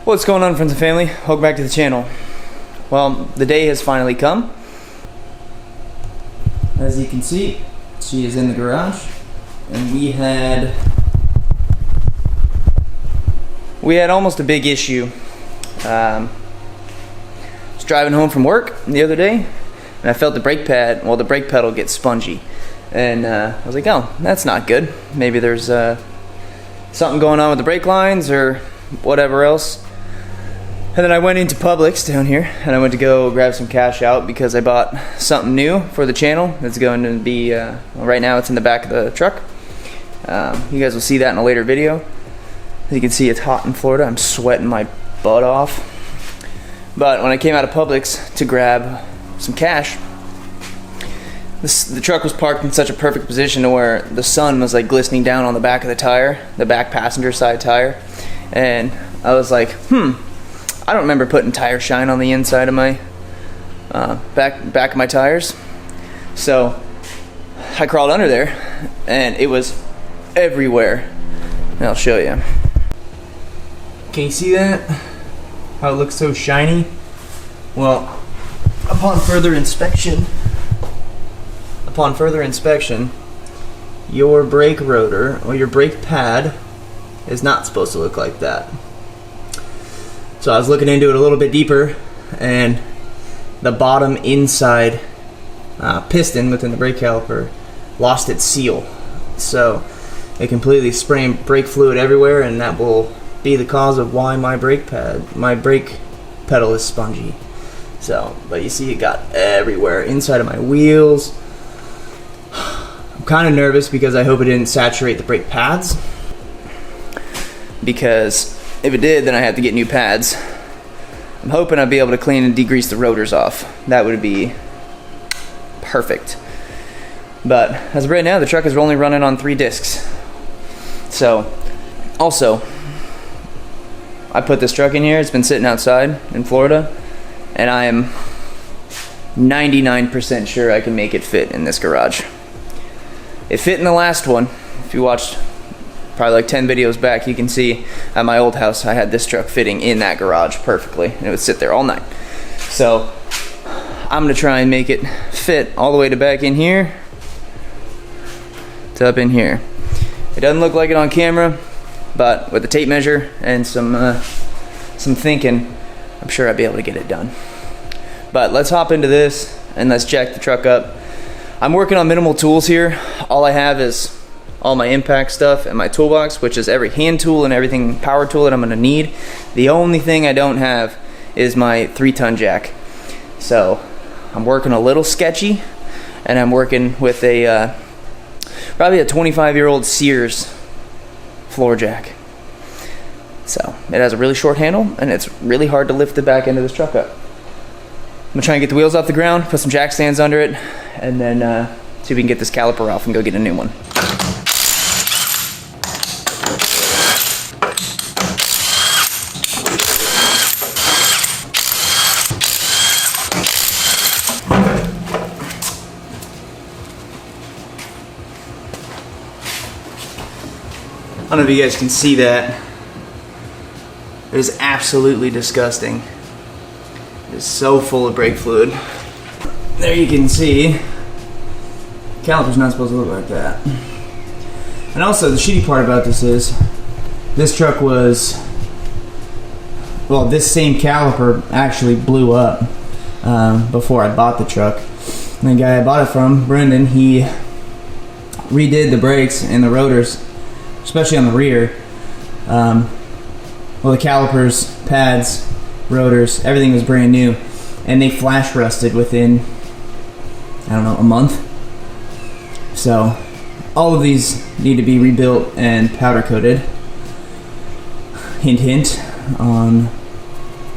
What's going on, friends and family? Welcome back to the channel. Well, the day has finally come. As you can see, she is in the garage, and we had almost a big issue. I was driving home from work the other day, and I felt the brake pedal get spongy, and I was like, oh, that's not good. Maybe there's something going on with the brake lines or whatever else. And then I went into Publix down here, and I went to go grab some cash out because I bought something new for the channel. It's going to be, well, right now it's in the back of the truck. You guys will see that in a later video. As you can see, it's hot in Florida. I'm sweating my butt off. But when I came out of Publix to grab some cash, the truck was parked in such a perfect position to where the sun was like glistening down on the back of the tire, the back passenger side tire. And I was like, I don't remember putting tire shine on the inside of my back of my tires. So I crawled under there, and it was everywhere. And I'll show you. Can you see that? How it looks so shiny? Well, upon further inspection, your brake rotor or your brake pad is not supposed to look like that. So I was looking into it a little bit deeper, and the bottom inside piston within the brake caliper lost its seal. So it completely sprayed brake fluid everywhere, and that will be the cause of why my brake pedal is spongy. So, but you see it got everywhere, inside of my wheels. I'm kind of nervous because I hope it didn't saturate the brake pads, because if it did, then I have to get new pads. I'm hoping I'll be able to clean and degrease the rotors off. That would be perfect. But as of right now, the truck is only running on 3 discs. So, also, I put this truck in here. It's been sitting outside in Florida, and I am 99% sure I can make it fit in this garage. It fit in the last one. If you watched probably like 10 videos back, you can see at my old house I had this truck fitting in that garage perfectly, and it would sit there all night. So I'm gonna try and make it fit all the way to back in here to up in here. It doesn't look like it on camera, but with the tape measure and some thinking, I'm sure I'd be able to get it done. But let's hop into this and let's jack the truck up. I'm working on minimal tools here. All I have is all my impact stuff and my toolbox, which is every hand tool and everything power tool that I'm gonna need. The only thing I don't have is my 3-ton jack. So I'm working a little sketchy, and I'm working with a probably a 25-year-old Sears floor jack. So it has a really short handle, and it's really hard to lift the back end of this truck up. I'm gonna try and get the wheels off the ground, put some jack stands under it, and then see if we can get this caliper off and go get a new one. I don't know if you guys can see that. It is absolutely disgusting. It is so full of brake fluid. There you can see, caliper's not supposed to look like that. And also, the shitty part about this is, this truck was, well, this same caliper actually blew up before I bought the truck. And the guy I bought it from, Brendan, he redid the brakes and the rotors, especially on the rear. Well, the calipers, pads, rotors, everything was brand new, and they flash rusted within, I don't know, a month. So all of these need to be rebuilt and powder coated. Hint hint on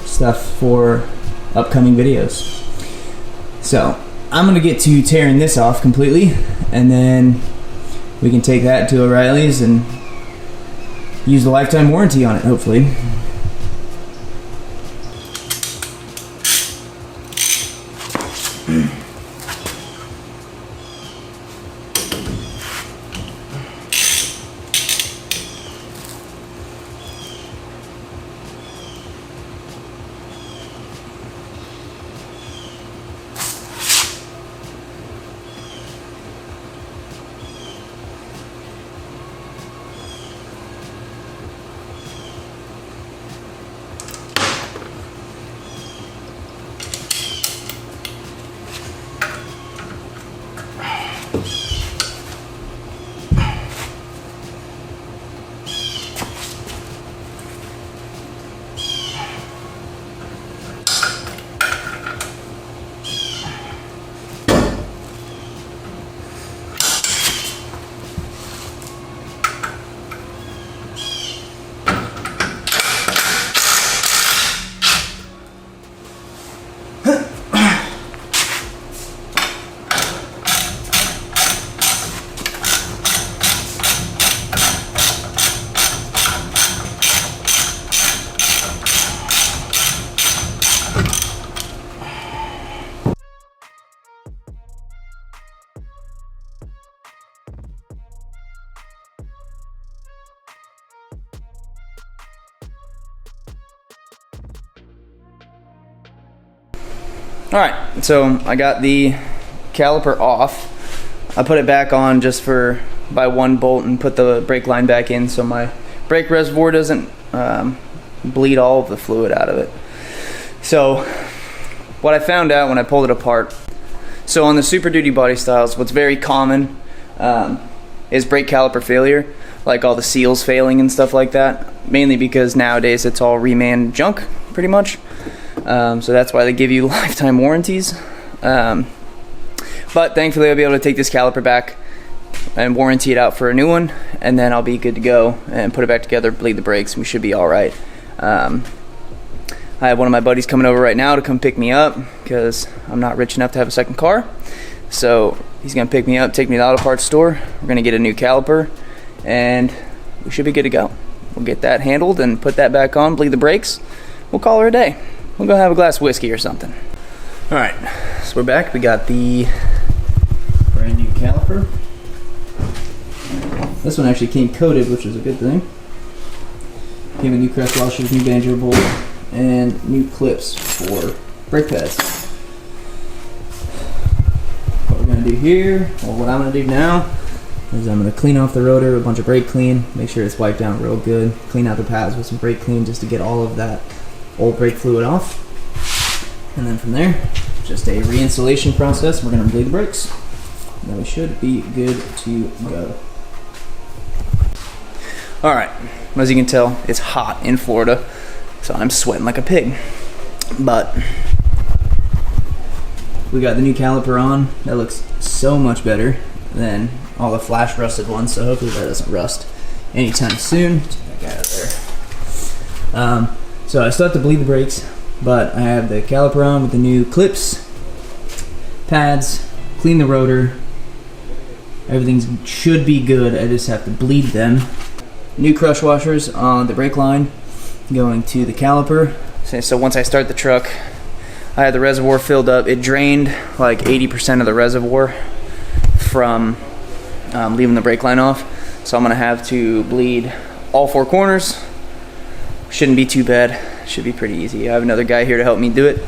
stuff for upcoming videos. So I'm gonna get to tearing this off completely, and then we can take that to O'Reilly's and use the lifetime warranty on it, hopefully. Alright, so I got the caliper off. I put it back on just by one bolt and put the brake line back in so my brake reservoir doesn't bleed all of the fluid out of it. So what I found out when I pulled it apart, so on the Super Duty body styles, what's very common is brake caliper failure, like all the seals failing and stuff like that, mainly because nowadays it's all reman junk pretty much. So that's why they give you lifetime warranties. But thankfully I'll be able to take this caliper back and warranty it out for a new one, and then I'll be good to go and put it back together, bleed the brakes, and we should be all right. I have one of my buddies coming over right now to come pick me up because I'm not rich enough to have a second car. So he's gonna pick me up, take me to the auto parts store. We're gonna get a new caliper and we should be good to go. We'll get that handled and put that back on, bleed the brakes. We'll call her a day. We'll go have a glass of whiskey or something. All right, so we're back. We got the brand new caliper. This one actually came coated, which is a good thing. Came with new crest washers, new banjo bolt, and new clips for brake pads. What we're gonna do here, or what I'm gonna do now, is I'm gonna clean off the rotor with a bunch of brake clean, make sure it's wiped down real good, clean out the pads with some brake clean just to get all of that old brake fluid off. And then from there, just a reinstallation process. We're gonna bleed the brakes. Then we should be good to go. All right, as you can tell, it's hot in Florida, so I'm sweating like a pig. But we got the new caliper on. That looks so much better than all the flash rusted ones, so hopefully that doesn't rust anytime soon. Get that guy out there. So I still have to bleed the brakes, but I have the caliper on with the new clips, pads, clean the rotor. Everything should be good. I just have to bleed them. New crush washers on the brake line going to the caliper. So once I start the truck, I had the reservoir filled up. It drained like 80% of the reservoir from leaving the brake line off. So I'm gonna have to bleed all four corners. Shouldn't be too bad. Should be pretty easy. I have another guy here to help me do it.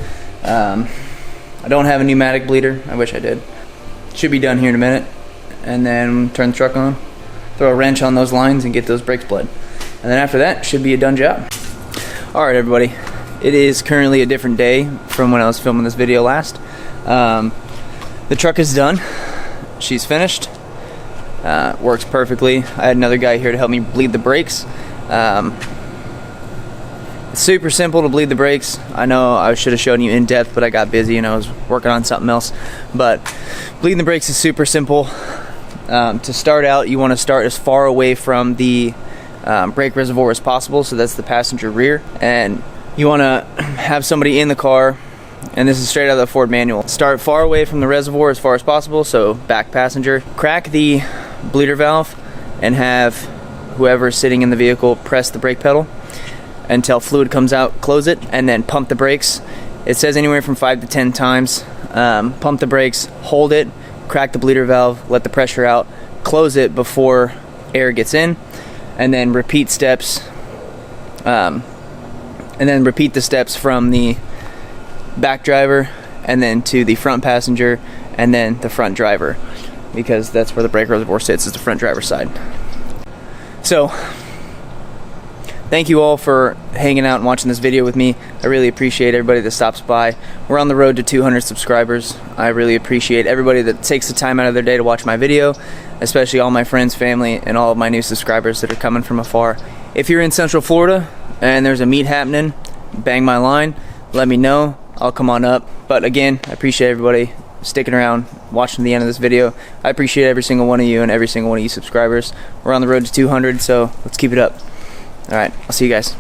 I don't have a pneumatic bleeder. I wish I did. Should be done here in a minute. And then turn the truck on, throw a wrench on those lines and get those brakes bled. And then after that, should be a done job. All right, everybody. It is currently a different day from when I was filming this video last. The truck is done. She's finished. Works perfectly. I had another guy here to help me bleed the brakes. It's super simple to bleed the brakes. I know I should have shown you in depth, but I got busy and I was working on something else. But bleeding the brakes is super simple. To start out, you want to start as far away from the brake reservoir as possible, so that's the passenger rear. And you want to have somebody in the car, and this is straight out of the Ford manual. Start far away from the reservoir as far as possible, so back passenger. Crack the bleeder valve and have whoever is sitting in the vehicle press the brake pedal until fluid comes out, close it, and then pump the brakes. It says anywhere from 5 to 10 times. Pump the brakes, hold it, crack the bleeder valve, let the pressure out, close it before air gets in, and then repeat steps. And then repeat the steps from the back driver and then to the front passenger and then the front driver, because that's where the brake reservoir sits, is the front driver's side. So thank you all for hanging out and watching this video with me. I really appreciate everybody that stops by. We're on the road to 200 subscribers. I really appreciate everybody that takes the time out of their day to watch my video, especially all my friends, family, and all of my new subscribers that are coming from afar. If you're in Central Florida and there's a meet happening, bang my line, let me know. I'll come on up. But again, I appreciate everybody sticking around, watching to the end of this video. I appreciate every single one of you and every single one of you subscribers. We're on the road to 200, so let's keep it up. All right, I'll see you guys.